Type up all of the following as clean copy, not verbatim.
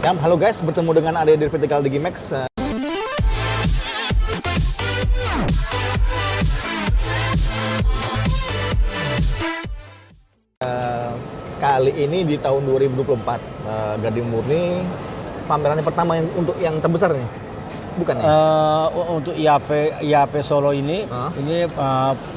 Ya, halo guys, bertemu dengan Ade dari Vertical Digimax. Kali ini di tahun 2024, Gading Murni pamerannya pertama untuk yang terbesar nih, bukan ya? Untuk IAP Solo ini,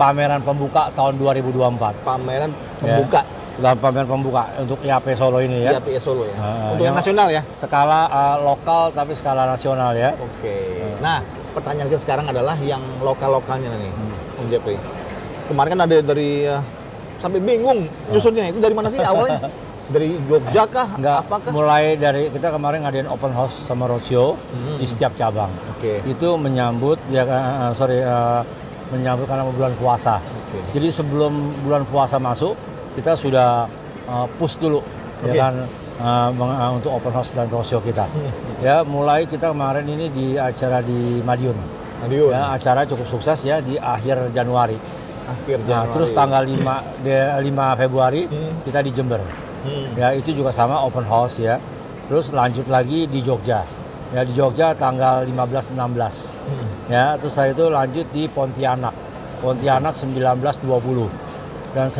pameran pembuka tahun 2024. Pameran pembuka. Ya. Dalam pameran pembuka untuk IAP Solo ini ya. IAP Solo ya. Untuk yang nasional ya. Skala lokal tapi skala nasional ya. Oke. Nah, pertanyaan kita sekarang adalah yang lokal-lokalnya nih, Om Jeffrey. Kemarin kan ada dari sampai bingung nyusunnya, itu dari mana sih awalnya? Dari Jogja kah? Enggak, apakah? mulai dari kita kemarin ngadain open house sama roadshow di setiap cabang. Oke. Itu menyambut menyambut karena bulan puasa. Oke. Jadi sebelum bulan puasa masuk, kita sudah push dulu ya kan untuk open house dan roadshow kita. Ya, mulai kita kemarin ini di acara di Madiun. Ya, acara cukup sukses ya di akhir Januari. Nah, terus tanggal 5 Februari kita di Jember. Ya, itu juga sama open house ya. Terus lanjut lagi di Jogja. Ya, di Jogja tanggal 15-16. Ya, terus setelah itu lanjut di Pontianak. Pontianak 19-20. Dan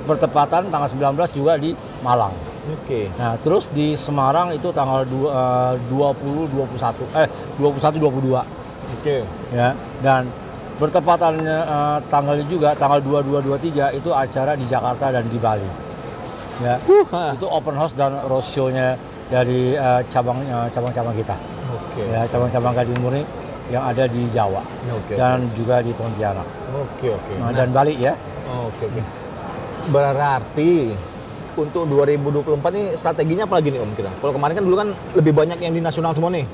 bertepatan tanggal 19 juga di Malang. Oke. Nah, terus di Semarang itu tanggal 21-22. Oke. Ya, dan bertepatan tanggalnya juga tanggal 22-23 itu acara di Jakarta dan di Bali. Ya. Itu open house dan roadshow-nya dari cabang-cabang kita. Oke. Ya, cabang-cabang Gading Murni yang ada di Jawa. Oke. Dan juga di Pontianak. Oke. Nah, dan Bali ya. Oke. Berarti untuk 2024 ini strateginya apa lagi nih Om kira? Kalau kemarin kan dulu kan lebih banyak yang di nasional semua nih.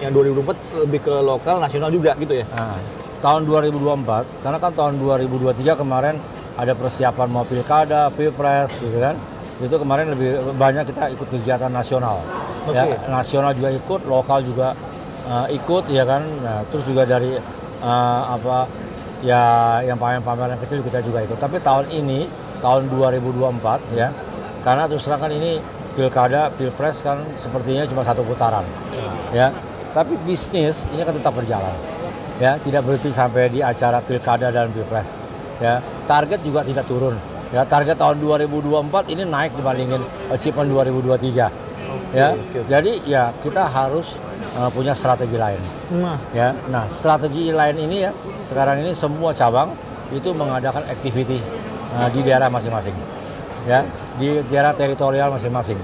Yang 2024 lebih ke lokal, nasional juga gitu ya? Nah, tahun 2024, karena kan tahun 2023 kemarin ada persiapan mau pilkada, pilpres gitu kan. Itu kemarin lebih banyak kita ikut kegiatan nasional. Ya, nasional juga ikut, lokal juga ikut ya kan. Nah, terus juga dari yang pameran kecil kita juga ikut. Tapi tahun ini, tahun 2024 ya, karena terus terang kan ini pilkada, pilpres kan sepertinya cuma satu putaran, ya. Tapi bisnis ini kan tetap berjalan, ya, tidak berhenti sampai di acara pilkada dan pilpres, ya. Target juga tidak turun, ya. Target tahun 2024 ini naik dibandingin achievement 2023, ya. Jadi ya kita harus punya strategi lain. Ya, nah strategi lain ini ya, sekarang ini semua cabang itu mengadakan activity di daerah masing-masing, ya, di daerah teritorial masing-masing,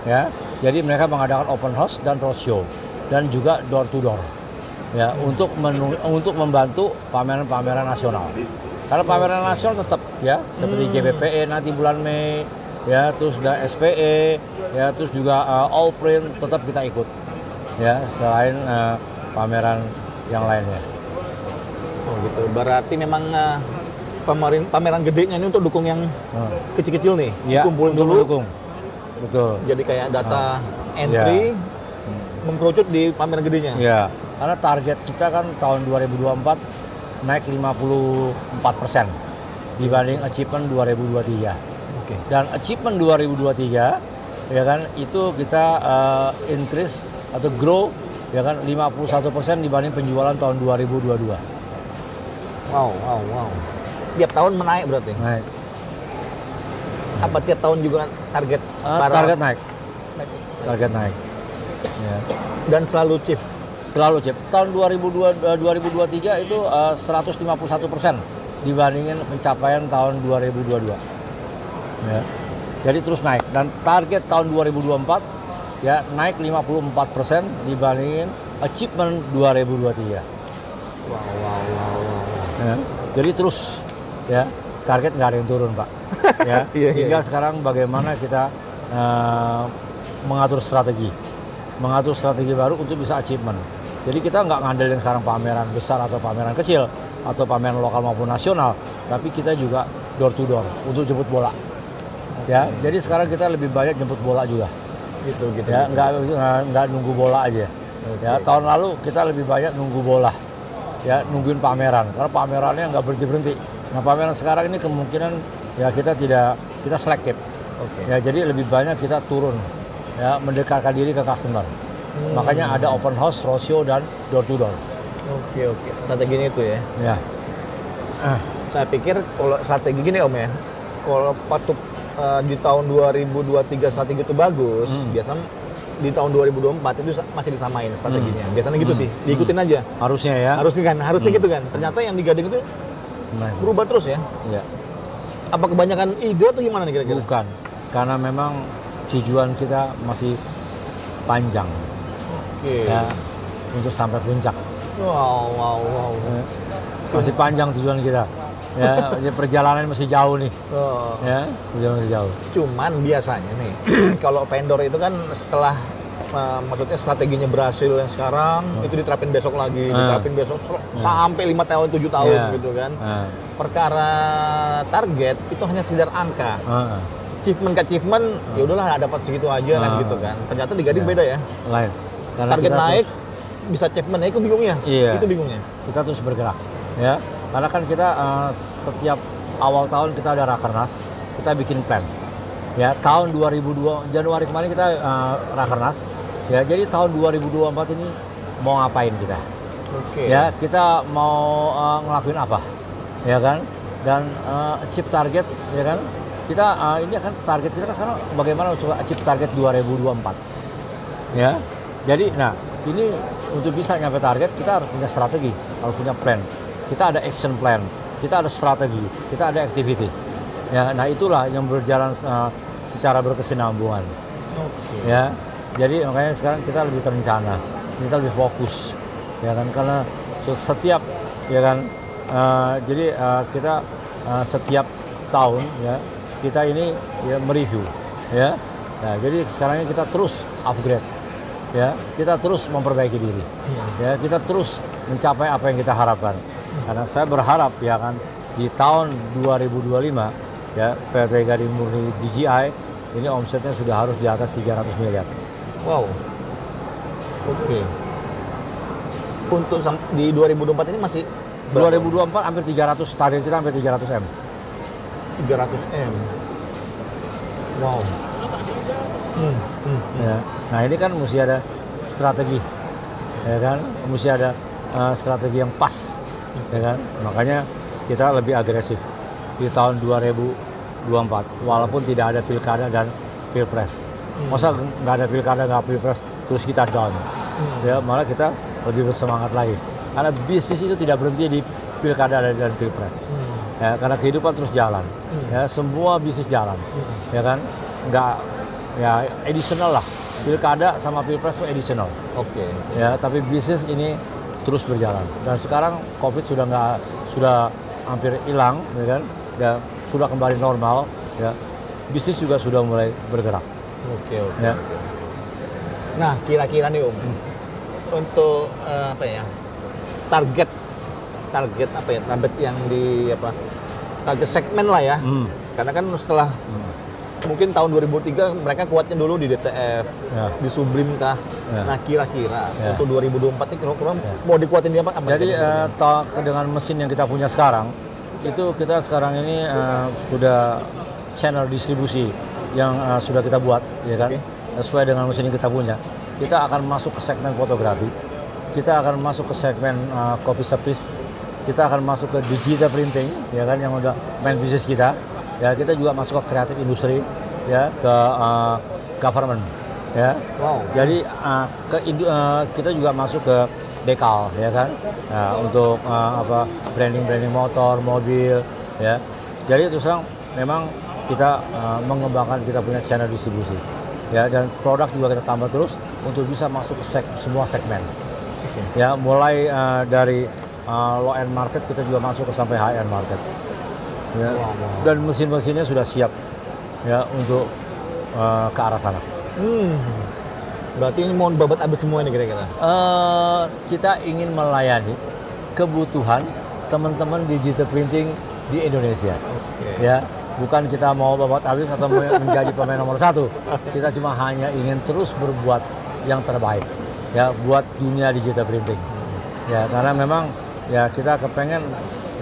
ya. Jadi mereka mengadakan open house dan roadshow dan juga door to door, ya, untuk membantu pameran-pameran nasional. Karena pameran nasional tetap ya, seperti GBPE nanti bulan Mei, ya, terus ada SPE, ya, terus juga All Print tetap kita ikut. Ya, selain pameran yang lainnya. Oh gitu. Berarti memang pameran gedenya ini untuk dukung yang kecil-kecil nih. Ya, kumpulin dulu. Dukung. Betul. Jadi kayak data entry mengkerucut di pameran gedenya. Ya, karena target kita kan tahun 2024 naik 54% dibanding achievement 2023. Oke. Dan achievement 2023 ya kan itu kita increase atau grow ya kan 51% dibanding penjualan tahun 2022. Wow. Tiap tahun menaik berarti. Naik. Apa tiap tahun juga target? Target naik. Target naik. Ya. Dan selalu chief. Selalu chief. Tahun 2023 itu 151% dibandingin pencapaian tahun 2022. Ya. Jadi terus naik dan target tahun 2024 ya naik 54% dibandingin achievement 2023. Wow. Ya, jadi terus ya target nggak ada yang turun Pak. Ya, tinggal sekarang bagaimana kita mengatur strategi baru untuk bisa achievement. Jadi kita nggak ngandelin sekarang pameran besar atau pameran kecil atau pameran lokal maupun nasional, tapi kita juga door to door untuk jemput bola. Ya, jadi sekarang kita lebih banyak jemput bola juga. Gitu. Ya, nggak nunggu bola aja. Ya, tahun lalu kita lebih banyak nunggu bola. Ya, nungguin pameran karena pamerannya nggak berhenti. Nah, pameran sekarang ini kemungkinan ya kita selektif. Ya, jadi lebih banyak kita turun ya mendekatkan diri ke customer. Makanya ada open house, roadshow, dan door to door. Oke. Strateginya itu ya. Ya. Saya pikir kalau strategi gini Om ya, kalau patut di tahun 2023 strategi itu bagus, biasanya di tahun 2024 itu masih disamain strateginya. Biasanya gitu sih, diikutin aja. Harusnya ya. Harusnya gitu kan. Ternyata yang digading itu berubah terus ya. Iya. Apa kebanyakan ide atau gimana nih kira-kira? Bukan, karena memang tujuan kita masih panjang. Oke. Ya, untuk sampai puncak. Wow. Masih panjang tujuan kita. Ya, perjalanan masih jauh nih. Oh. Ya, perjalanan masih jauh. Cuman biasanya nih, kalau vendor itu kan setelah maksudnya strateginya berhasil yang sekarang, itu diterapin besok lagi, diterapin besok sampai 5 tahun, 7 tahun gitu kan. Perkara target itu hanya sekedar angka. Achievement ke achievement, ya udahlah dapat segitu aja kan gitu kan. Ternyata di Gading beda ya. Lain. Karena Target kita naik, bisa achievement naik, itu bingungnya. Iya. Itu bingungnya. Kita terus bergerak, ya. Karena kan kita setiap awal tahun kita ada rakernas, kita bikin plan. Ya, tahun 2002 Januari kemarin kita rakernas. Ya, jadi tahun 2024 ini mau ngapain kita? Oke. Ya, kita mau ngelakuin apa? Ya kan? Dan achieve target, ya kan? Kita ini kan target kita kan sekarang bagaimana untuk achieve target 2024. Ya. Jadi, nah, ini untuk bisa nyampe target kita harus punya strategi, harus punya plan. Kita ada action plan, kita ada strategi, kita ada activity. Ya, nah itulah yang berjalan secara berkesinambungan. Oke. Ya, jadi makanya sekarang kita lebih terencana, kita lebih fokus, ya kan? Karena setiap, ya kan? Jadi kita setiap tahun, ya kita ini ya mereview, ya. Nah, jadi sekarang ini kita terus upgrade. Ya, kita terus memperbaiki diri. Ya, kita terus mencapai apa yang kita harapkan. Karena saya berharap ya kan di tahun 2025 ya PT Gading Murni DJI ini omsetnya sudah harus di atas 300 miliar. Wow. Oke. Untuk di 2024 ini masih 2024 hampir 300, target kita hampir 300 M. 300 M. Wow. Ya. Nah ini kan mesti ada strategi, ya kan, mesti ada strategi yang pas, ya kan. Makanya kita lebih agresif di tahun 2024, walaupun tidak ada pilkada dan pilpres. Masa nggak ada pilkada nggak pilpres terus kita down, ya malah kita lebih bersemangat lagi. Karena bisnis itu tidak berhenti di pilkada dan pilpres, ya karena kehidupan terus jalan, ya semua bisnis jalan, ya kan, nggak ya additional lah. Pilkada sama pilpres itu additional. Oke. Ya, tapi bisnis ini terus berjalan. Dan sekarang COVID sudah hampir hilang, ya kan? Ya, sudah kembali normal, ya. Bisnis juga sudah mulai bergerak. Oke. Ya. Nah, kira-kira nih Om, untuk apa ya? Target apa ya? Target yang di apa? Target segmen lah ya. Karena kan setelah mungkin tahun 2003 mereka kuatnya dulu di DTF, di Sublim kah. Nah kira-kira untuk 2024 ini kira-kira mau dikuatin di apa? Jadi dengan mesin yang kita punya sekarang, itu kita sekarang ini sudah channel distribusi yang sudah kita buat, ya kan, sesuai dengan mesin yang kita punya. Kita akan masuk ke segmen fotografi, kita akan masuk ke segmen copy service, kita akan masuk ke digital printing, ya kan, yang udah main bisnis kita. Ya, kita juga masuk ke kreatif industri, ya, ke government, ya. Wow. Jadi kita juga masuk ke dekal, ya kan, untuk branding motor, mobil, ya. Jadi terus terang memang kita mengembangkan kita punya channel distribusi, ya, dan produk juga kita tambah terus untuk bisa masuk ke semua segmen, ya, mulai dari low end market kita juga masuk ke sampai high end market. Ya, dan mesin-mesinnya sudah siap, ya, untuk ke arah sana. Berarti ini mau babat abis semua ini kira-kira? Kita ingin melayani kebutuhan teman-teman digital printing di Indonesia. Ya, bukan kita mau babat abis atau menjadi pemain nomor 1. Kita cuma hanya ingin terus berbuat yang terbaik, ya, buat dunia digital printing. Ya, karena memang ya kita kepengen,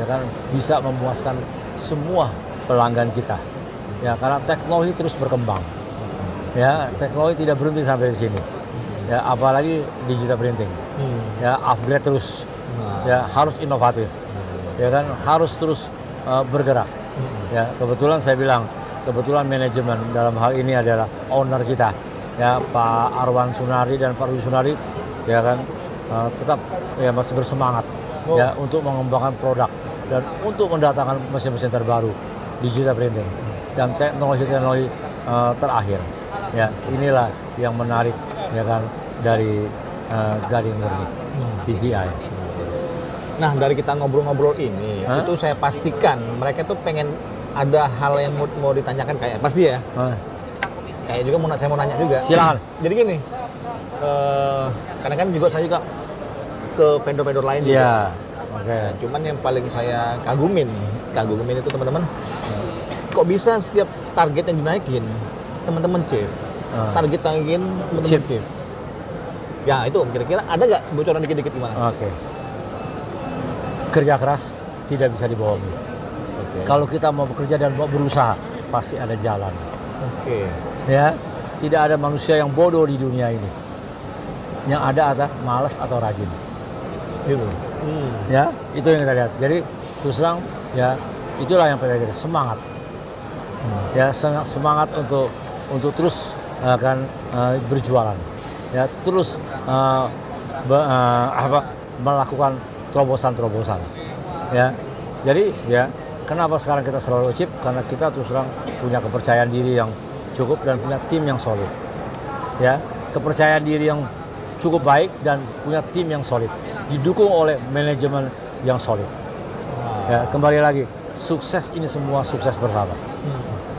ya kan, bisa memuaskan semua pelanggan kita, ya, karena teknologi terus berkembang, Ya, teknologi tidak berhenti sampai di sini. Ya, apalagi digital printing. Ya, upgrade terus. Ya, harus inovatif. Ya kan, harus terus bergerak. Ya, kebetulan saya bilang, kebetulan manajemen dalam hal ini adalah owner kita. Ya, Pak Arwan Sunari dan Pak Rudi Sunari, ya kan, tetap ya masih bersemangat ya untuk mengembangkan produk dan untuk mendatangkan mesin-mesin terbaru, digital printing dan teknologi-teknologi terakhir. Ya, inilah yang menarik ya kan dari Gading Murni DJI. Nah, dari kita ngobrol-ngobrol ini, itu saya pastikan mereka tuh pengen ada hal yang mau ditanyakan kayak pasti ya. Kayak juga saya mau nanya juga. Silakan. Jadi gini, karena kan juga saya juga ke vendor-vendor lain juga. Iya. Oke. Cuman yang paling saya kagumin itu teman-teman, kok bisa setiap target yang dinaikin, teman-teman chief, target naikin teman-teman chief. Ya itu kira-kira ada nggak bocoran dikit-dikit gimana? Oke. Kerja keras tidak bisa dibohongi. Kalau kita mau bekerja dan mau berusaha, pasti ada jalan. Oke. Ya, tidak ada manusia yang bodoh di dunia ini. Yang ada malas atau rajin. Gitu. Ya, itu yang kita lihat. Jadi terus terang, ya itulah yang kita lihat. Semangat. Ya, semangat untuk terus akan berjualan. Ya, terus melakukan terobosan-terobosan. Ya, jadi ya kenapa sekarang kita selalu chip? Karena kita terus terang punya kepercayaan diri yang cukup dan punya tim yang solid. Ya, kepercayaan diri yang cukup baik dan punya tim yang solid, didukung oleh manajemen yang solid. Ya, kembali lagi, sukses ini semua sukses bersama.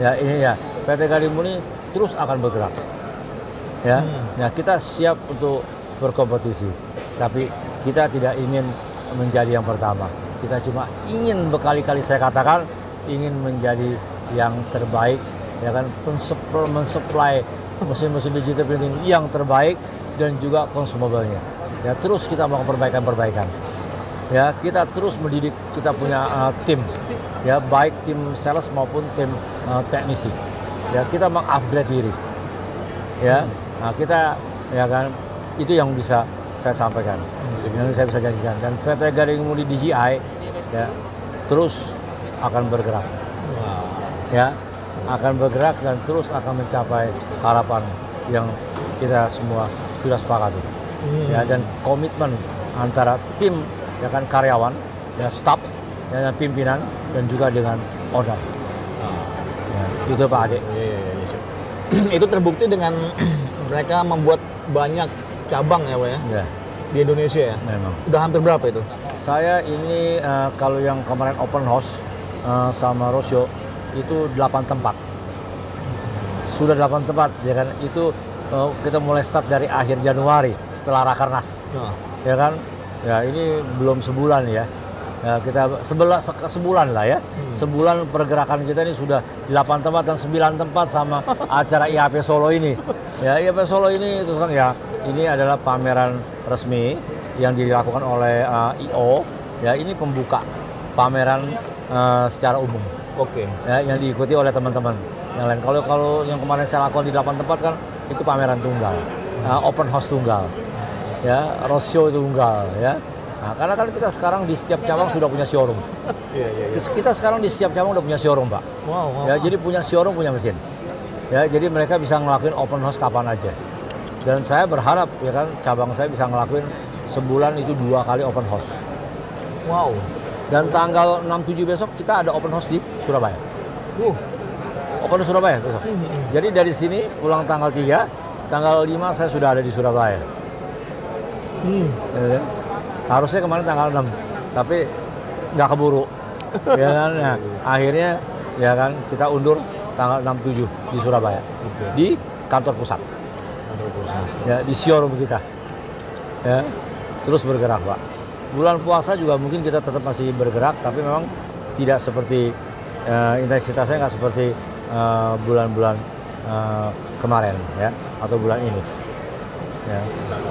Ya, ini ya PT Gading Murni terus akan bergerak. Ya, ya kita siap untuk berkompetisi, tapi kita tidak ingin menjadi yang pertama. Kita cuma ingin berkali-kali saya katakan ingin menjadi yang terbaik, ya kan, mensupply mesin-mesin digital printing yang terbaik dan juga consumable-nya. Ya, terus kita melakukan perbaikan-perbaikan. Ya, kita terus mendidik, kita punya tim, ya baik tim sales maupun tim teknisi. Ya, kita mengupgrade diri. Ya, nah kita ya kan itu yang bisa saya sampaikan, yang saya bisa janjikan. Dan PT Gading Murni DJI ya terus akan bergerak. Ya, akan bergerak dan terus akan mencapai harapan yang kita semua sudah sepakati. Ya, dan komitmen antara tim ya kan karyawan, ya staff, ya, dan pimpinan dan juga dengan owner. Ya, itu Pak Ade. Itu terbukti dengan mereka membuat banyak cabang ya Pak ya? Ya. Di Indonesia ya? Memang. Udah hampir berapa itu? Saya ini kalau yang kemarin open house sama Rosio itu 8 tempat. Sudah 8 tempat ya kan, itu kita mulai start dari akhir Januari setelah Rakernas. Ya kan? Ya ini belum sebulan ya. Ya, kita sebulan lah ya. Sebulan pergerakan kita ini sudah 8 tempat dan 9 tempat sama acara IAP Solo ini. Ya, IAP Solo ini terus terang ya, ini adalah pameran resmi yang dilakukan oleh IO. Ya, ini pembuka pameran secara umum. Oke. Ya, yang diikuti oleh teman-teman yang lain. Kalau yang kemarin saya lakukan di 8 tempat kan itu pameran tunggal. Open house tunggal. Ya, roadshow tunggal ya. Nah, karena kan kita sekarang di setiap cabang sudah punya showroom. Iya. Kita sekarang di setiap cabang udah punya showroom, Pak. Wow. Ya, jadi punya showroom, punya mesin. Ya, jadi mereka bisa ngelakuin open house kapan aja. Dan saya berharap ya kan cabang saya bisa ngelakuin sebulan itu 2 kali open house. Wow. Dan tanggal 6-7 besok kita ada open house di Surabaya. Open house Surabaya besok. Jadi dari sini pulang tanggal 3, tanggal 5 saya sudah ada di Surabaya. Ya, harusnya kemarin tanggal 6, tapi nggak keburu. Ya kan? Nah, akhirnya ya kan kita undur tanggal 6-7 di Surabaya. Di kantor pusat. Ya, di showroom kita. Ya, terus bergerak, Pak. Bulan puasa juga mungkin kita tetap masih bergerak, tapi memang tidak seperti intensitasnya nggak seperti bulan-bulan kemarin ya, atau bulan ini. Ya.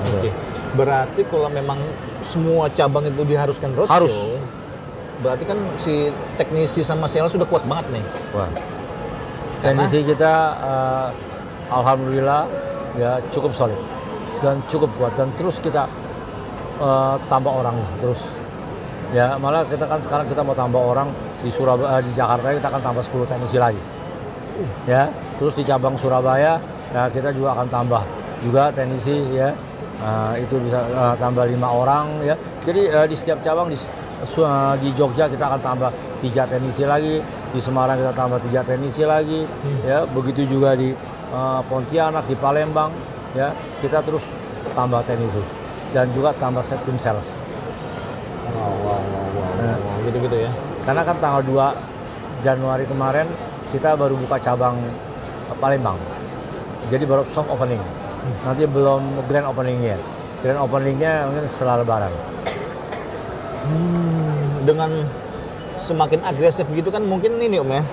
Oke. Berarti kalau memang semua cabang itu diharuskan roadshow, Harus. berarti kan si teknisi sama sales sudah kuat banget nih. Wah. Teknisi kita alhamdulillah ya cukup solid dan cukup kuat, dan terus kita tambah orang terus. Ya, malah kita kan sekarang kita mau tambah orang di Surabaya, di Jakarta kita akan tambah 10 teknisi lagi. Ya, terus di cabang Surabaya ya kita juga akan tambah juga teknisi ya. Itu bisa tambah 5 orang ya. Jadi di setiap cabang di Jogja kita akan tambah 3 teknisi lagi, di Semarang kita tambah 3 teknisi lagi, ya begitu juga di Pontianak, di Palembang, ya kita terus tambah teknisi dan juga tambah tim sales. Wow. Gitu-gitu ya. Karena kan tanggal 2 Januari kemarin kita baru buka cabang Palembang, jadi baru soft opening. Nanti belum grand openingnya. Grand openingnya mungkin setelah Lebaran. Dengan semakin agresif gitu kan mungkin ini Om ya,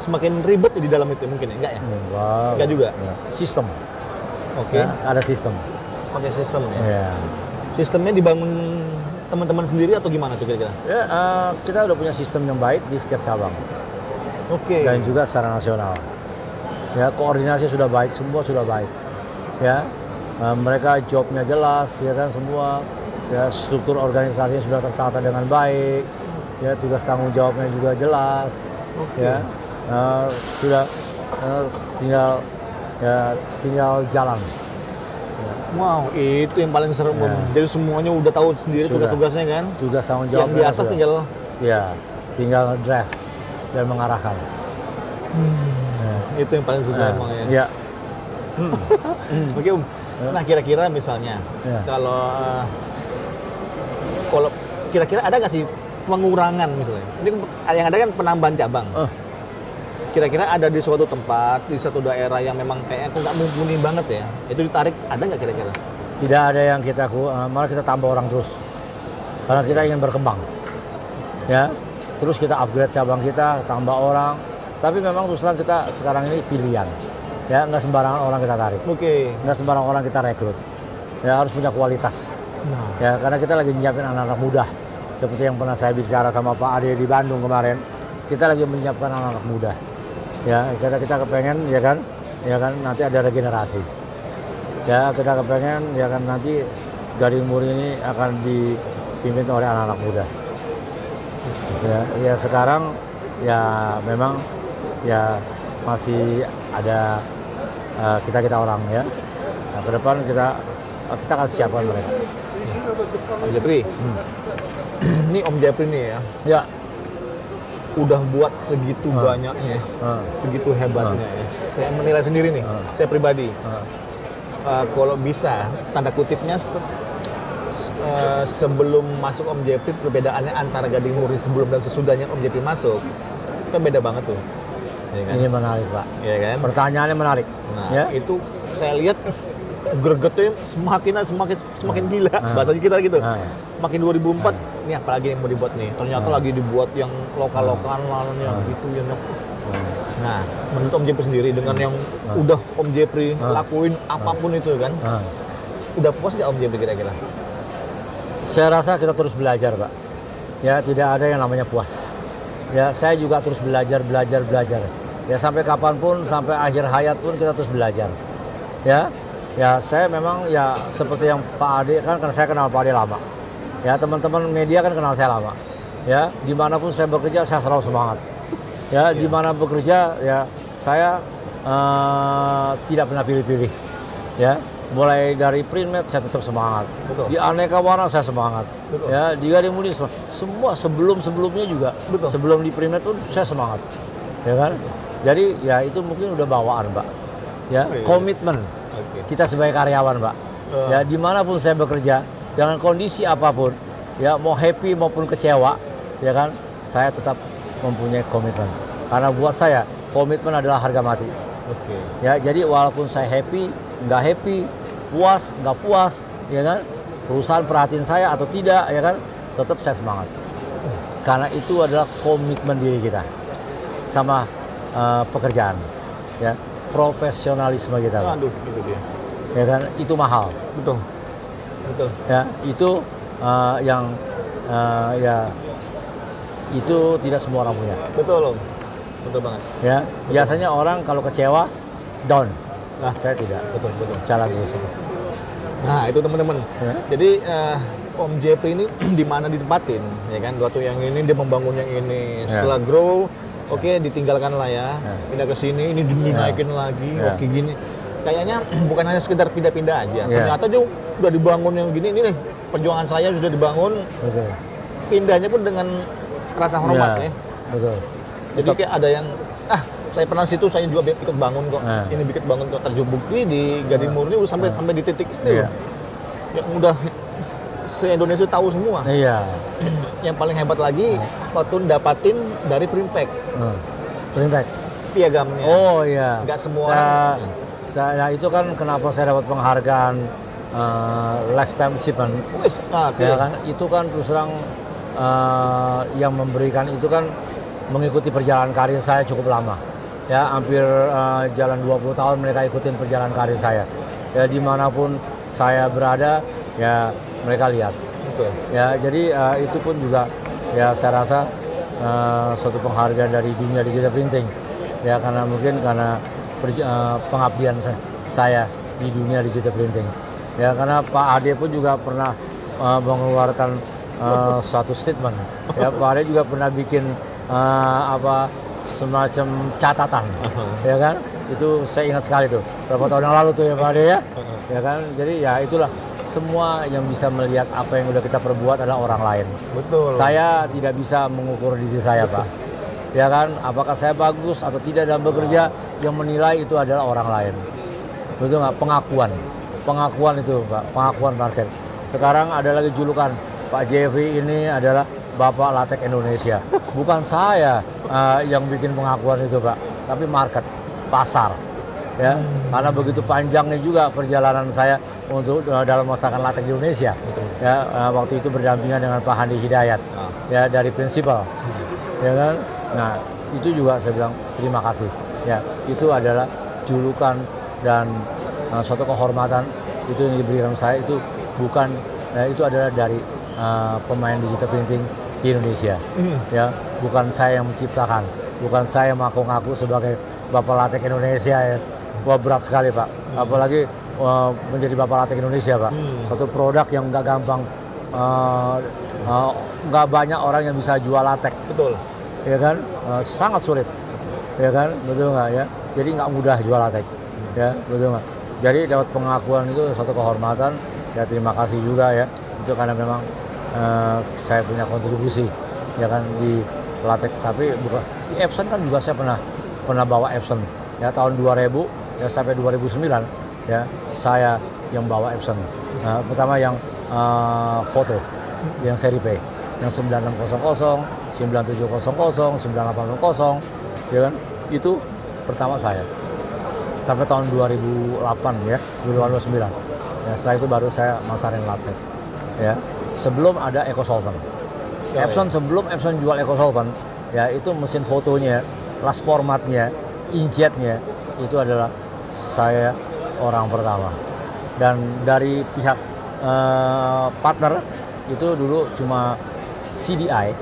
semakin ribet di dalam itu mungkin ya? Enggak ya? Enggak juga? Ya. Sistem. Oke. Ya, ada sistem. Pakai sistem ya? Ya. Sistemnya dibangun teman-teman sendiri atau gimana tuh kira-kira? Ya, kita udah punya sistem yang baik di setiap cabang. Oke. Dan juga secara nasional. Ya, koordinasi sudah baik, semua sudah baik. Ya, mereka jobnya jelas, ya kan semua. Ya, struktur organisasinya sudah tertata dengan baik. Ya, tugas tanggung jawabnya juga jelas. Oke. Ya, sudah tinggal jalan. Wow, itu yang paling seru. Ya. Jadi semuanya udah tahu sendiri Sudah. tugas-tugasnya kan? Tugas tanggung Yang jawabnya di atas sudah. tinggal drive dan mengarahkan. Itu yang paling susah emang ya. Ya. Oke Om. Nah kira-kira misalnya Ya. kalau kira-kira ada nggak sih pengurangan misalnya? Ini yang ada kan penambahan cabang. Kira-kira ada di suatu tempat, di satu daerah yang memang kayak aku nggak mumpuni banget ya, itu ditarik, ada nggak kira-kira? Tidak ada yang kita malah kita tambah orang terus. Karena kita ingin berkembang. Ya. Terus kita upgrade cabang kita, tambah orang. Tapi memang terus terang kita sekarang ini pilihan. Ya, nggak sembarangan orang kita tarik. Oke. Nggak sembarangan orang kita rekrut. Ya, harus punya kualitas. Ya, karena kita lagi menyiapkan anak-anak muda. Seperti yang pernah saya bicara sama Pak Ade di Bandung kemarin. Kita lagi menyiapkan anak-anak muda. Ya, kita kepengen ya kan nanti ada regenerasi. Ya, kita kepengen ya kan nanti Gading Muri ini akan dipimpin oleh anak-anak muda. Ya sekarang ya memang ya masih ada kita orang ya. Nah, ke depan kita akan siapkan mereka. Om Jepri. Ini Om Jepri nih ya. Ya. Udah buat segitu banyaknya, segitu hebatnya ya. Saya menilai sendiri nih, saya pribadi. Kalau bisa, tanda kutipnya sebelum masuk Om Jepri, perbedaannya antara Gading Muri sebelum dan sesudahnya Om Jepri masuk, kan beda banget tuh. Ya kan? Ini menarik Pak. Ya kan? Pertanyaannya menarik. Nah, Ya. itu saya lihat gregetnya semakin gila, bahasa kita gitu. Makin 2004, ini apalagi yang mau dibuat nih? Ternyata lagi dibuat yang lokal-lokal, yang gitu, yang Nah, menurut Om Jepri sendiri dengan yang udah Om Jepri lakuin apapun itu kan, udah puas nggak Om Jepri kira-kira? Saya rasa kita terus belajar, Pak. Ya, tidak ada yang namanya puas. Ya, saya juga terus belajar. Ya, sampai kapanpun, sampai akhir hayat pun kita terus belajar. Ya, saya memang ya seperti yang Pak Ade kan, karena saya kenal Pak Ade lama. Ya, teman-teman media kan kenal saya lama. Ya, dimanapun saya bekerja, saya selalu semangat. Ya, di mana bekerja, ya saya tidak pernah pilih-pilih. Ya, mulai dari printmed saya tetap semangat. Betul. Di aneka warna saya semangat. Betul. Ya, di Gading Muri semua sebelumnya juga. Betul. Sebelum di printmed pun saya semangat. Ya kan? Jadi ya itu mungkin udah bawaan, Pak. Ya, Oh, iya. komitmen Oke. kita sebagai karyawan, Pak. Ya, dimanapun saya bekerja, dengan kondisi apapun, ya mau happy maupun kecewa, ya kan, saya tetap mempunyai komitmen. Karena buat saya komitmen adalah harga mati. Oke. Ya, jadi walaupun saya happy, nggak happy, puas, nggak puas, ya kan, perusahaan perhatiin saya atau tidak, ya kan, tetap saya semangat. Karena itu adalah komitmen diri kita sama pekerjaan, ya, profesionalisme kita, Pak. Aduh, itu dia. Ya kan, itu mahal. Betul. Ya, itu yang ya itu tidak semua orang punya. Betul Om. Betul banget. Ya, biasanya orang kalau kecewa down, Nah, saya tidak. betul. Jalan terus. Nah, itu teman-teman. Ya. Jadi Om Jeffrey ini di mana ditempatin, ya kan? Waktu yang ini dia membangun yang ini. Setelah grow, oke, ditinggalkan lah ya. Pindah ke sini, ini dinaikin lagi, oke gini. Kayaknya bukan hanya sekedar pindah-pindah aja. Ternyata dia udah dibangun yang gini, ini nih perjuangan saya sudah dibangun. Betul. Pindahnya pun dengan rasa hormat ya. Betul. Jadi kayak ada yang saya pernah situ, saya juga ikut bangun kok. Ini ikut bangun kok. Terbukti di Gading Murni udah sampai di titik ini loh. Yang udah se-Indonesia tahu semua. Iya. Yang paling hebat lagi waktu dapatin dari Primpack. Primpack. Piagamnya. Oh iya. Nggak semua orang. Saya itu kan kenapa saya dapat penghargaan lifetime achievement. Ya kan, itu kan terus terang yang memberikan itu kan mengikuti perjalanan karir saya cukup lama. Ya, hampir jalan 20 tahun mereka ikutin perjalanan karir saya. Ya, dimanapun saya berada, ya mereka lihat. Betul. Ya, jadi itu pun juga ya saya rasa suatu penghargaan dari dunia digital printing. Ya, karena mungkin karena pengabdian saya di dunia digital printing. Ya, karena Pak Ade pun juga pernah mengeluarkan suatu statement. Ya, Pak Ade juga pernah bikin semacam catatan, ya kan? Itu saya ingat sekali tuh, beberapa tahun yang lalu tuh ya Pak Ade ya. Ya kan? Jadi ya itulah, semua yang bisa melihat apa yang udah kita perbuat adalah orang lain. Betul. Saya tidak bisa mengukur diri saya, Pak. Ya kan? Apakah saya bagus atau tidak dalam bekerja, yang menilai itu adalah orang lain. Betul nggak? Pengakuan itu, Pak. Pengakuan market. Sekarang ada lagi julukan, Pak Jeffrey ini adalah Bapak Latek Indonesia. Bukan saya yang bikin pengakuan itu, Pak, tapi market, pasar. Ya, karena begitu panjangnya juga perjalanan saya untuk dalam masakan latek di Indonesia. Ya, waktu itu berdampingan dengan Pak Handi Hidayat, ya dari prinsipal. Ya kan? Nah, itu juga saya bilang terima kasih. Ya, itu adalah julukan dan suatu kehormatan itu yang diberikan saya, itu bukan itu adalah dari pemain digital printing di Indonesia. Ya, bukan saya yang menciptakan, bukan saya mengaku-ngaku sebagai Bapak Latek Indonesia ya. Wah, berat sekali, Pak. Apalagi menjadi Bapak Latek Indonesia, Pak. Suatu produk yang nggak gampang, nggak banyak orang yang bisa jual latek. Betul. Ya kan? Sangat sulit. Ya kan? Betul nggak ya? Jadi nggak mudah jual latek. Ya, betul nggak? Jadi dapat pengakuan itu suatu kehormatan. Ya, terima kasih juga ya. Itu karena memang saya punya kontribusi, ya kan, di latek. Tapi bukan di Epson kan juga saya pernah bawa Epson. Ya, tahun 2000 ya sampai 2009 ya saya yang bawa Epson. Pertama yang foto, yang seri P, yang 9600, 9700, 9800, ya kan, itu pertama saya. Sampai tahun 2008 ya, 2009. Ya, setelah itu baru saya masarin latek. Ya, sebelum ada EcoSolvent. Epson, sebelum Epson jual EcoSolvent, ya itu mesin fotonya, last formatnya, inkjetnya itu adalah saya orang pertama. Dan dari pihak partner itu dulu cuma CDI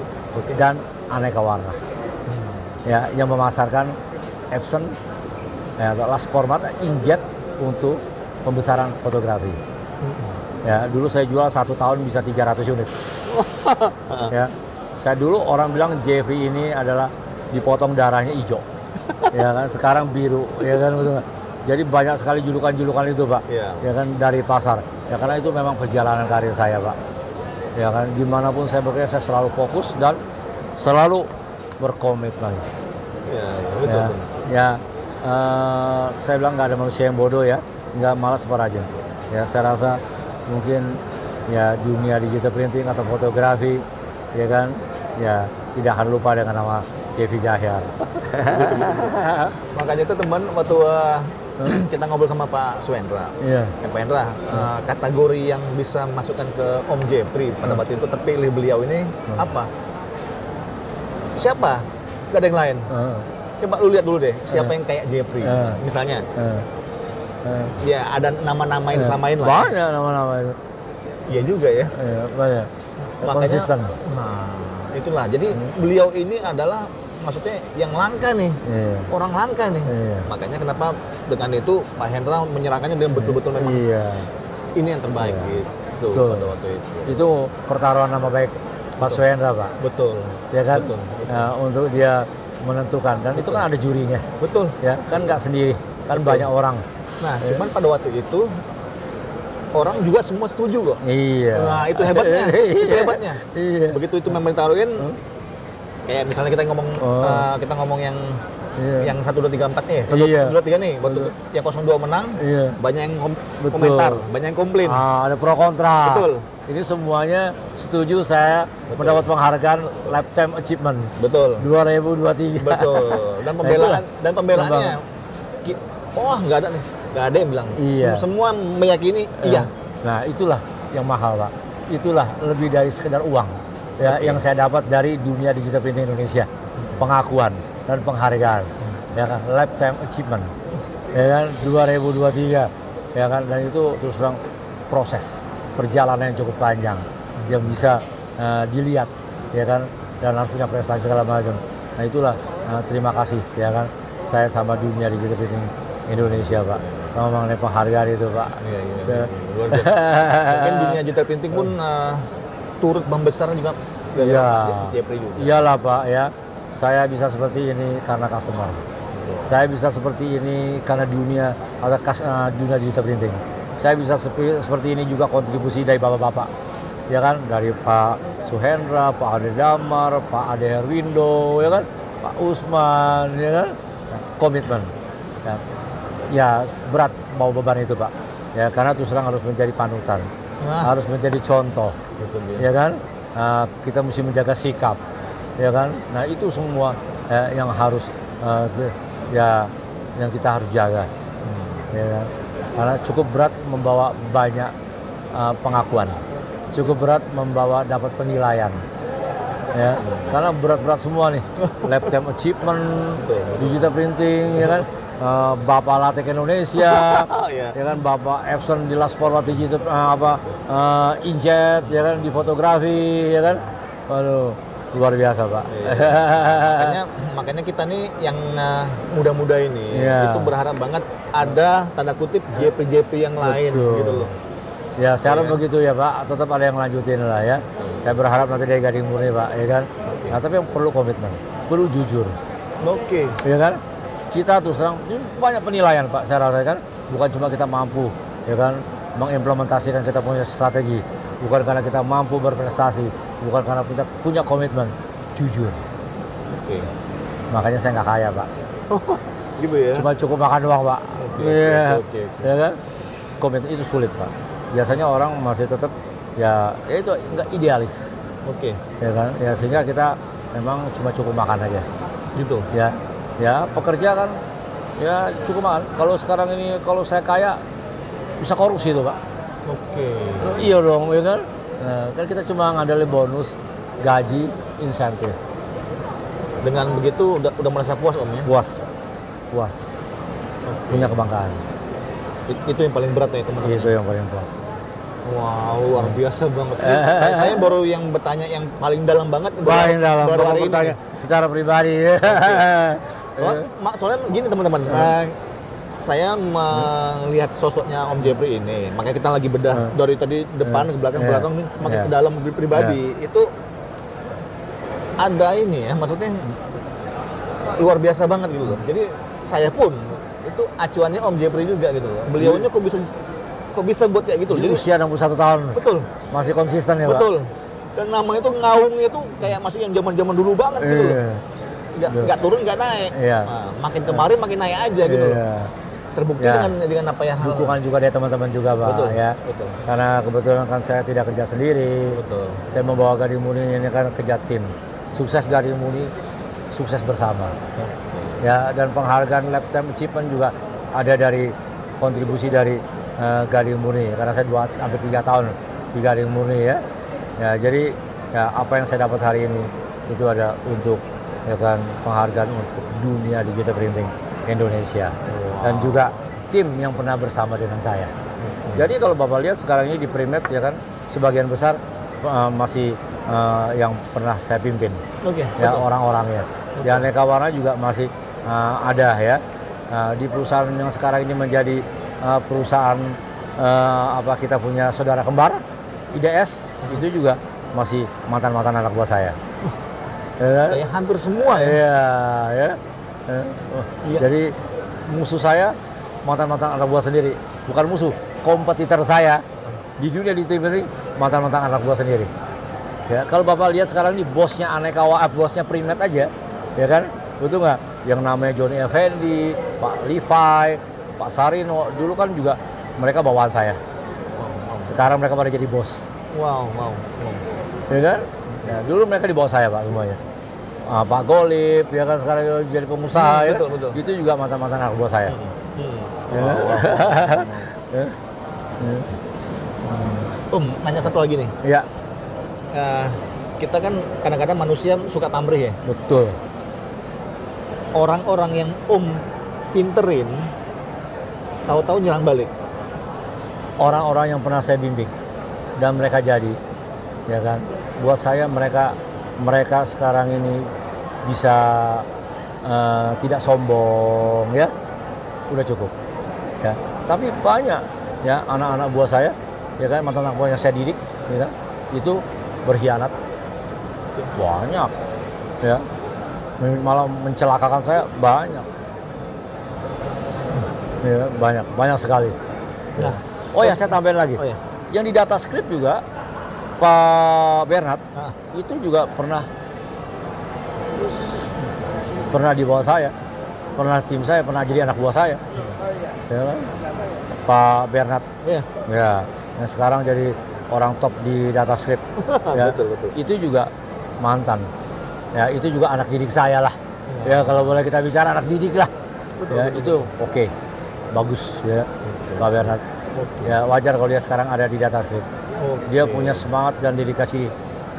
dan aneka warna. Ya, yang memasarkan Epson ya, last format inkjet untuk pembesaran fotografi. Ya, dulu saya jual 1 tahun bisa 300 unit. Ya, saya dulu orang bilang Jeffrey ini adalah dipotong darahnya hijau. Ya kan, sekarang biru, ya kan, betul nggak? Jadi banyak sekali julukan-julukan itu, Pak. Ya kan, dari pasar. Ya, karena itu memang perjalanan karir saya, Pak. Ya kan, dimanapun saya bekerja saya selalu fokus dan selalu berkomitmen. Ya, betul. Saya bilang nggak ada manusia yang bodoh ya, nggak malas perajin. Ya, saya rasa mungkin ya dunia digital printing atau fotografi, ya kan, ya tidak akan lupa dengan nama Jeffrey Jahyar. Makanya itu teman, waktu kita ngobrol sama Pak Suendra, Pak Hendra, kategori yang bisa masukkan ke Om Jeffrey pada waktu itu terpilih beliau ini apa? Siapa? Gak ada yang lain. Coba lu lihat dulu deh, siapa yang kayak Jeffrey, misalnya. Ya ada nama-nama yang disamain lah. Banyak nama-nama itu. Iya juga ya. Banyak. Makanya, konsisten. Nah, itulah. Jadi beliau ini adalah maksudnya yang langka nih, orang langka nih. Makanya kenapa dengan itu Pak Hendra menyerahkannya dengan betul-betul memang Iya. ini yang terbaik gitu Betul. pada waktu itu. Itu pertaruhan nama baik Pak Suhendra, Pak. Betul. Ya kan? Betul. Nah, untuk dia menentukan, dan itu kan ada jurinya. Betul. Ya, kan nggak sendiri, kan banyak orang. Nah, cuman pada waktu itu orang juga semua setuju kok. Iya. Nah, itu hebatnya. Itu hebatnya. Iya. Begitu itu memang ditaruhin, kayak misalnya kita ngomong yang Iya. yang 1 2 3 4 nih. 1 Iya. 2 3 nih, waktu yang 02 menang, Iya. banyak yang Betul. komentar, banyak yang komplain. Ada pro kontra. Betul. Ini semuanya setuju saya mendapat penghargaan Lifetime Achievement Betul. 2023. Betul. Dan pembelaan Nah, dan pembelaannya nggak ada nih. Nggak ada yang bilang. Iya. Semua meyakini iya. Nah, itulah yang mahal, Pak. Itulah lebih dari sekedar uang. Ya, yang saya dapat dari dunia digital printing Indonesia. Pengakuan dan penghargaan. Ya kan, Lifetime Achievement. Ya kan, 2023. Ya kan, dan itu terus terang proses perjalanan yang cukup panjang yang bisa dilihat, ya kan, dan harus punya prestasi segala macam. Nah, itulah terima kasih, ya kan, saya sama dunia digital printing Indonesia, Pak, mengenai penghargaan itu, Pak. Iya. Luar biasa. Mungkin dunia digital printing pun turut membesar juga. Iya. Jepri juga. Iyalah, Pak, ya. Saya bisa seperti ini karena customer. Saya bisa seperti ini karena dunia dunia digital printing. Saya bisa seperti ini juga kontribusi dari bapak-bapak, ya kan, dari Pak Suhendra, Pak Ade Damar, Pak Ade Herwindo, ya kan, Pak Usman, ya kan, komitmen. Ya berat mau beban itu, Pak. Ya, karena terus terang harus menjadi panutan, harus menjadi contoh, Betul, ya kan. Kita mesti menjaga sikap, ya kan. Nah, itu semua yang harus yang kita harus jaga, ya kan. Karena cukup berat membawa banyak pengakuan, cukup berat membawa dapat penilaian, ya. Karena berat-berat semua nih, Lifetime Achievement, digital printing, ya kan, Bapak Latek Indonesia, ya kan, Bapak Epson di Last Forward Digital, Injet, ya kan, di fotografi, ya kan, waduh, luar biasa, Pak. Makanya kita nih yang muda-muda ini itu berharap banget ada tanda kutip JP yang lain. Betul. Gitu loh. Ya, saya harap begitu ya, Pak. Tetap ada yang lanjutin lah, ya. Saya berharap nanti dari Gading Murni, Pak, ya kan. Nah, tapi yang perlu komitmen, perlu jujur, ya kan. Kita tuh serang banyak penilaian, Pak. Saya rasa kan bukan cuma kita mampu, ya kan, mengimplementasikan kita punya strategi, bukan karena kita mampu berprestasi, bukan karena kita punya komitmen, jujur. Makanya saya nggak kaya, Pak. Gitu ya. Cuma cukup makan doang, Pak. Iya. Ya kan? Komitmen itu sulit, Pak. Biasanya orang masih tetap ya itu nggak idealis. Ya kan? Ya, sehingga kita memang cuma cukup makan aja. Gitu. Ya, pekerja kan ya cukup makan. Kalau sekarang ini kalau saya kaya bisa korupsi tuh, Pak. Iya dong, ya kan? Nah, kan kita cuma ngandelin bonus, gaji, insentif. Dengan begitu udah merasa puas, Om, ya? Puas. Punya kebanggaan. Itu yang paling berat ya, teman-teman. Itu yang paling berat. Wow, luar biasa banget. Saya baru yang bertanya yang paling dalam banget. Paling dalam. Baru hari ini. Secara pribadi. Soalnya gini, teman-teman. Saya melihat sosoknya Om Jepri ini, makanya kita lagi bedah dari tadi depan ke belakang makin ke dalam pribadi. Itu ada ini ya, maksudnya luar biasa banget gitu loh. Jadi saya pun itu acuannya Om Jepri juga gitu loh. Beliaunya kok bisa buat kayak gitu loh. Jadi usia 61 tahun. Betul. Masih konsisten ya, Pak. Betul. Dan namanya itu ngaungnya itu kayak masih yang zaman-zaman dulu banget gitu loh. Nggak turun, nggak naik. Nah, makin kemarin makin naik aja gitu loh. Terbukti dengan apa yang dukungan juga dari teman-teman juga, Pak. Betul. Karena kebetulan kan saya tidak kerja sendiri. Betul. Saya membawa Gading Murni ini kan kerja tim. Sukses Gading Murni, sukses bersama. Ya, dan penghargaan Lifetime Achievement juga ada dari kontribusi dari Gading Murni, karena saya hampir 3 tahun di Gading Murni, ya. Jadi ya apa yang saya dapat hari ini itu ada untuk ya kan penghargaan untuk dunia digital printing Indonesia. Dan juga tim yang pernah bersama dengan saya. Jadi kalau Bapak lihat sekarang ini di Primet, ya kan, sebagian besar masih yang pernah saya pimpin. Ya, orang-orangnya. Di Aneka Warna juga masih ada, ya. Nah, di perusahaan yang sekarang ini menjadi perusahaan kita punya saudara kembar IDS, itu juga masih mantan-mantan anak buah saya. Kayak hampir semua ya. Iya, ya. Iya. Jadi musuh saya mantan-mantan anak buah sendiri, bukan musuh, kompetitor saya di dunia di TV mantan-mantan anak buah sendiri. Ya, kalau Bapak lihat sekarang ini bosnya Aneka bosnya Primet aja, ya kan? Betul nggak? Yang namanya Johnny Effendi, Pak Levi, Pak Sarino, dulu kan juga mereka bawaan saya. Sekarang mereka pada jadi bos. Wow. Ya kan? Ya, dulu mereka di bawah saya Pak semuanya. Pak Golip, ya kan sekarang jadi pengusaha, ya. Betul. Itu juga mantan-mantan anak buah saya. Ya kan? Ya. Nanya satu lagi nih. Ya, Kita kan kadang-kadang manusia suka pamrih ya. betul. Orang-orang yang pinterin, tahu-tahu nyerang balik. Orang-orang yang pernah saya bimbing dan mereka jadi, ya kan? Buat saya mereka sekarang ini bisa tidak sombong, ya, udah cukup, ya. Tapi banyak, ya, anak-anak buah saya, ya kan, mantan anak buah yang saya didik, ya kan, itu berkhianat, banyak, ya, malah mencelakakan saya banyak, ya, banyak sekali. Nah, Oh ya, saya tambahin lagi. Oh ya. Yang di data script juga Pak Bernard itu juga pernah di bawah saya, pernah tim saya, pernah jadi anak buah saya. Ya kan? Pak Bernard. Iya. Ya, yang sekarang jadi orang top di data script. Ya. Betul. Itu juga mantan. Ya, itu juga anak didik saya lah. Ya, kalau boleh kita bicara anak didik lah. Ya, itu oke. Bagus ya. Pak Bernard. Ya, wajar kalau dia sekarang ada di data script. Dia punya semangat dan dedikasi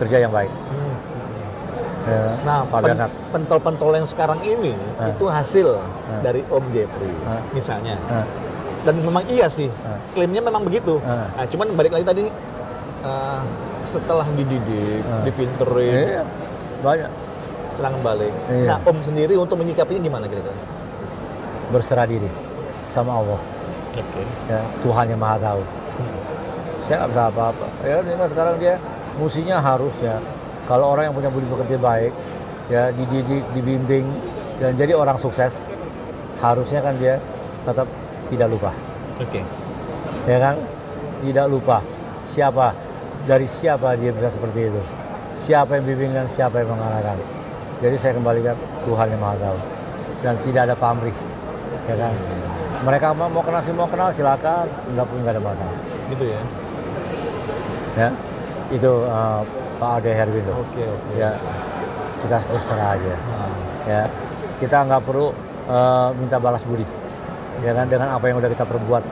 kerja yang baik. Ya, Nah, Pak Bernard. pentol-pentol yang sekarang ini itu hasil dari Om Jeffrey, misalnya. Dan memang iya sih, klaimnya memang begitu. Nah, cuman balik lagi tadi, setelah dididik, dipinterin, Iya, banyak. serangan balik. Iya. Nah, Om sendiri untuk menyikapinya gimana kira-kira? Berserah diri sama Allah. Ya, Tuhan yang Maha Tahu. Saya nggak bisa apa-apa. Ya, ini kan sekarang dia musinya harus, ya, kalau orang yang punya budi pekerti baik, ya, dididik, dibimbing, dan jadi orang sukses, harusnya kan dia tetap tidak lupa. Ya kan? Tidak lupa dari siapa dia bisa seperti itu. Siapa yang bimbing dan siapa yang mengarahkan. Jadi saya kembalikan Tuhan yang Maha Tahu. Dan tidak ada pamrih. Ya kan? Mereka mau kenal silakan, nggak ada masalah. Gitu ya. Ya, itu Pak Ade Herwindo. Oke. Ya, kita berserah aja. Ya, kita nggak perlu minta balas budi. Ya kan, dengan apa yang udah kita perbuat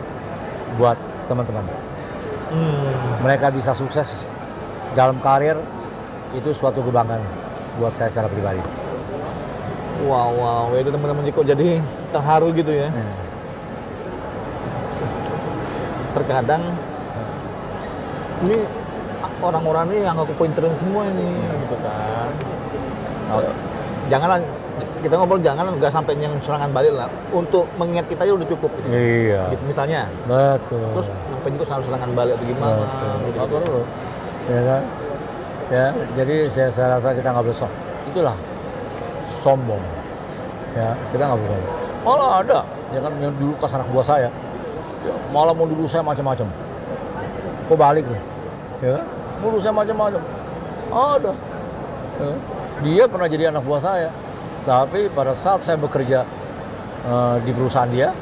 buat teman-teman. Mereka bisa sukses dalam karir, itu suatu kebanggaan buat saya secara pribadi. Wow, itu teman-teman kok jadi terharu gitu ya. Terkadang ini orang-orang ini yang aku pinterin semua ini, gitu kan. Nah, janganlah kita ngobrol, jangan nggak sampai yang serangan balik lah. Untuk mengingat kita aja udah cukup. Gitu. Iya. Gitu, misalnya. Betul. Terus ngapain juga harus serangan balik atau gimana? Gitu. Ya kan. Ya, jadi saya rasa kita nggak boleh itulah sombong. Ya, kita nggak boleh. Malah ada, ya kan, yang dulu kas anak buah saya. Ya, malah mau dulu saya macam-macam. Kok balik nih? Ya, dulu saya macam-macam. Ada. Ya. Dia pernah jadi anak buah saya. Tapi pada saat saya bekerja di perusahaan dia,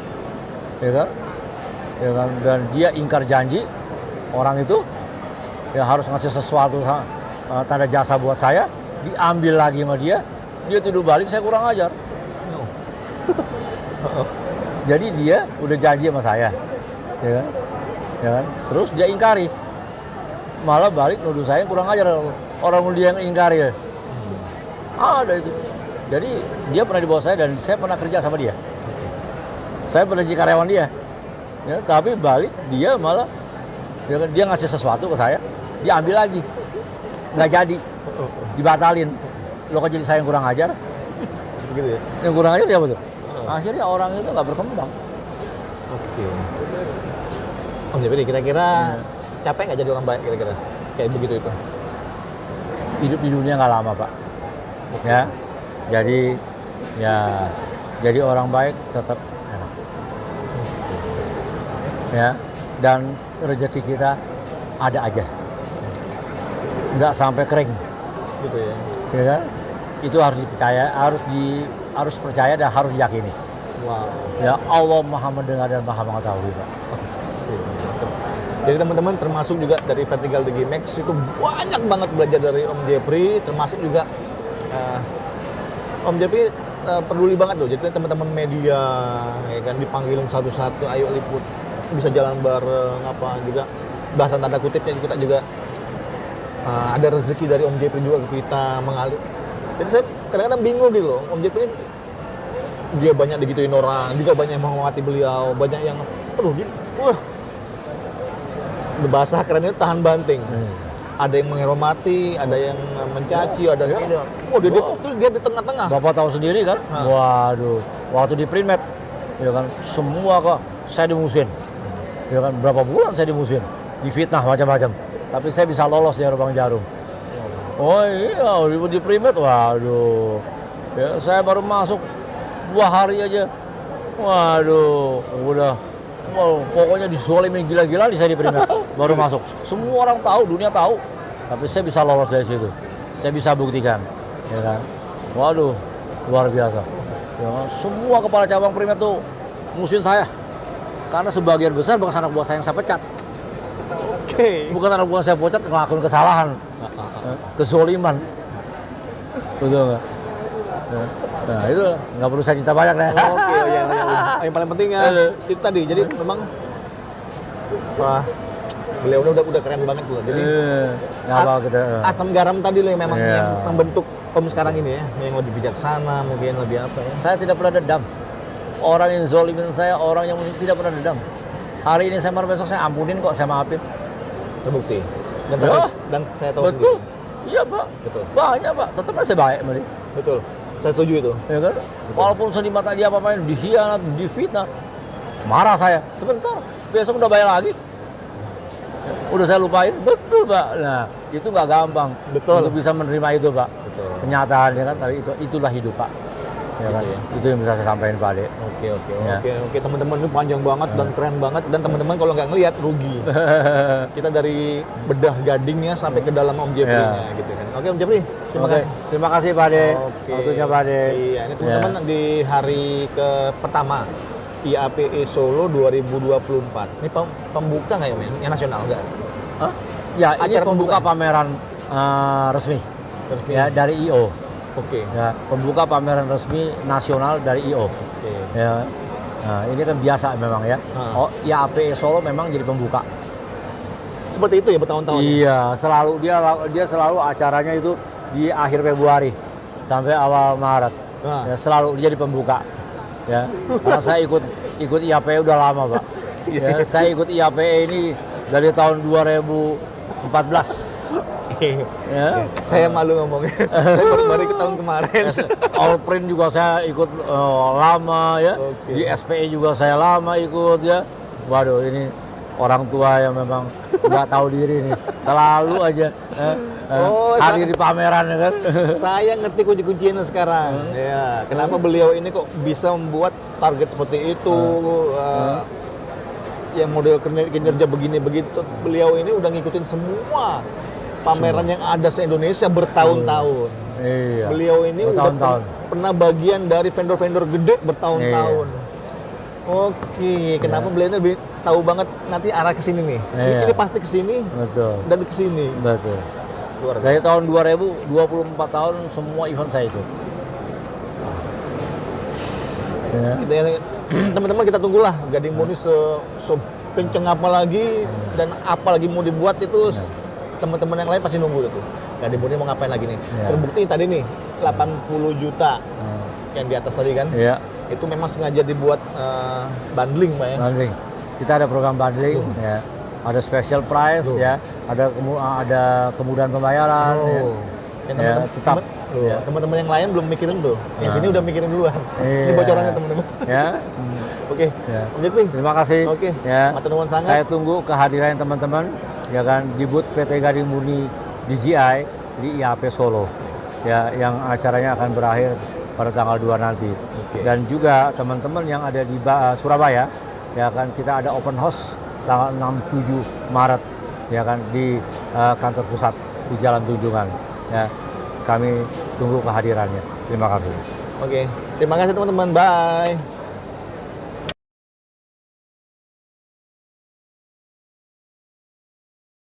ya kan, dan dia ingkar janji orang itu, ya harus ngasih sesuatu tanda jasa buat saya, diambil lagi sama dia tidur balik, saya kurang ajar. Jadi dia udah janji sama saya, ya kan, terus dia ingkari, malah balik nuduh saya kurang ajar, orang dia yang ingkari. Ada itu. Jadi dia pernah di bawah saya dan saya pernah kerja sama dia. Saya pernah jadi karyawan dia. Ya, tapi balik dia malah dia ngasih sesuatu ke saya, dia ambil lagi. Nggak jadi. Dibatalin. Lo kan jadi saya yang kurang ajar. Begitu ya. Yang kurang ajar dia apa tuh? Akhirnya orang itu nggak berkembang. Oke. Om Jepri, kira-kira capek nggak jadi orang baik kira-kira? Kayak begitu itu. Hidup di dunia nggak lama, Pak. Ya, jadi orang baik tetap enak. Ya, dan rezeki kita ada aja, nggak sampai kering. Gitu ya. Ya kan? Itu harus dipercaya, harus percaya dan harus diyakini. Wow. Ya, Allah Maha mendengar dan Maha mengetahui, Pak. Jadi teman-teman termasuk juga dari Vertical The Gimex itu banyak banget belajar dari Om Jepri, termasuk juga Om Jepri peduli banget loh. Jadi teman-teman media ya kan dipanggilin satu-satu, ayo liput, bisa jalan bareng apa juga, bahasa tanda kutipnya kita juga ada rezeki dari Om Jepri juga ke kita mengalir. Jadi saya kadang-kadang bingung gitu loh, Om Jepri dia banyak digituin orang, juga banyak yang menghormati beliau, banyak yang bahasa kerennya tahan banting. Ada yang menghormati, ada yang mencaci, ada yang dia di tengah-tengah. Bapak tahu sendiri kan? Waduh, waktu di Printmed, ya kan, semua kok saya dimusuhin. Ya kan, berapa bulan saya dimusuhin, difitnah macam-macam. Tapi saya bisa lolos dari Lubang Jarum. Oh iya, di Printmed, waduh. Ya, saya baru masuk 2 hari aja. Waduh, udah. Wow, pokoknya dizolimin gila-gila di saya di Printmed. Baru masuk. Semua orang tahu, dunia tahu. Tapi saya bisa lolos dari situ. Saya bisa buktikan. Ya kan? Waduh, luar biasa. Ya kan? Semua kepala cabang Printmed tuh musuhin saya. Karena sebagian besar bekas anak buah saya yang saya pecat. Oke. Bukan anak buah saya pecat ngelakuin kesalahan. Kezoliman. Betul nggak? Nah itu nggak perlu saya cerita banyak deh. Oke, ya. Yang paling penting ya itu tadi. Jadi memang beliau udah keren banget loh. Jadi asam garam tadi loh yang memang yang membentuk Om sekarang ini ya, yang lebih bijaksana, mungkin lebih apa ya. Saya tidak pernah dendam. Orang yang zolimin saya, orang yang tidak pernah dendam. Hari ini saya marah, besok saya ampunin kok, saya maafin. Terbukti. Dan saya tahu betul. Sendiri. Iya Pak. Betul. Banyak Pak. Tetap saya baik sama dia. Betul. Saya setuju itu. Ya kan? Walaupun saya di mata dia apa-apain, dikhianat, difitnah, marah saya. Sebentar, besok udah bayar lagi. Udah saya lupain, betul Pak. Nah, itu nggak gampang. Betul. Untuk bisa menerima itu Pak. Betul. Kenyataan ya kan, tapi itulah hidup Pak. Ya kan? Ya. Itu yang bisa saya sampaikan Pak Ade. Oke. Teman-teman ini panjang banget dan keren banget, dan teman-teman kalau nggak ngelihat rugi. Kita dari bedah gadingnya sampai ke dalam Om Jepri-nya gitu kan. Oke Om Jepri, terima kasih. Terima kasih Pak Ade. Oke. Waktunya Pak Ade. Iya, ini teman-teman di hari pertama IAPE Solo 2024. Ini pembuka nggak ya men? Yang nasional nggak? Hah? Ya, ini Acara pembuka pameran resmi. Ya, dari IO. Oke. Ya, pembuka pameran resmi nasional dari IO. Oke. Ya. Nah, ini kan biasa memang ya. Oh, IAPE Solo memang jadi pembuka. Seperti itu ya bertahun-tahun. Iya, selalu dia selalu acaranya itu di akhir Februari sampai awal Maret. Ya, selalu dia jadi pembuka. Ya. Karena saya ikut IAPE udah lama, Pak. Ya, saya ikut IAPE ini dari tahun 2014. Ya. Saya malu ngomongnya. Saya baru ke tahun kemarin. All Print juga saya ikut lama ya. Oke. Di SPE juga saya lama ikut ya. Waduh, ini orang tua yang memang nggak tahu diri nih. Selalu aja hadir di pameran ya kan. Saya ngerti kunci-kuncinya sekarang. Ya, kenapa beliau ini kok bisa membuat target seperti itu? Yang model kinerja begini begitu. Beliau ini udah ngikutin semua pameran yang ada se-Indonesia bertahun-tahun. Iya. Beliau ini udah pernah bagian dari vendor-vendor gede bertahun-tahun. Oke, kenapa beliau ini lebih tahu banget nanti arah ke sini nih. Ini pasti ke sini. Betul. Dan ke sini. Betul. Dari tahun 2000, 24 tahun semua event saya ikut. Ya. Teman-teman kita tunggulah Gading Muni kenceng apa lagi dan apa lagi mau dibuat itu. Teman-teman yang lain pasti nunggu itu. Gading Muni mau ngapain lagi nih? Terbukti tadi nih 80 juta yang di atas tadi kan? Iya. Itu memang sengaja dibuat bundling, Pak ya. Bundling. Kita ada program bundling ya. Ada special price ya. Ada kemudahan pembayaran ya. Ya, Ya. Teman-teman yang lain belum mikirin tuh. Yang Nah. sini udah mikirin duluan. Iya. Ini bocorannya teman-teman. Ya. Oke. Ya. Om Jepri. Terima kasih. Oke. Ya. Matur nuwun sangat. Saya tunggu kehadiran teman-teman ya kan di booth PT Gading Murni DJI di IAP Solo. Ya, yang acaranya akan berakhir pada tanggal 2 nanti. Oke. Dan juga teman-teman yang ada di Surabaya ya kan kita ada open house tanggal 6-7 Maret ya kan di kantor pusat di Jalan Tunjungan. Ya. Kami tunggu kehadirannya. Terima kasih. Oke. Terima kasih teman-teman. Bye.